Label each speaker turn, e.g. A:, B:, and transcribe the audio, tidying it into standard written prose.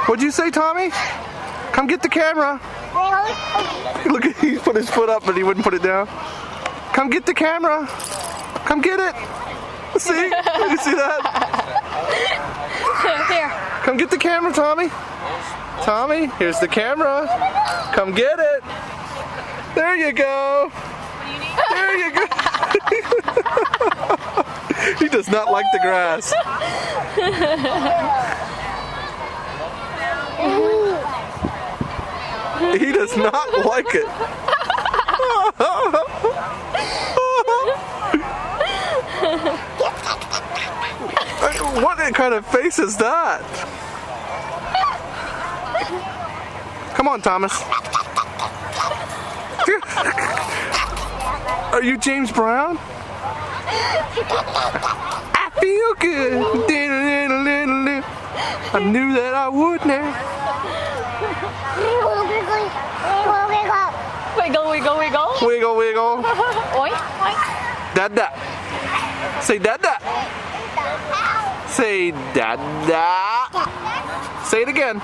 A: What'd you say, Tommy? Come get the camera. Look, he put his foot up, but he wouldn't put it down. Come get the camera. Come get it. See? You see that?
B: Here.
A: Come get the camera, Tommy. Tommy, here's the camera. Come get it. There you go. There you go. He does not like the grass. He does not like it. What kind of face is that? Come on, Thomas. Are you James Brown? I feel good. I knew that I would now.
B: Wiggle, wiggle, wiggle.
A: Wiggle, wiggle.
B: Oink, oink.
A: Dada. Say dada. Say dada. Say it again.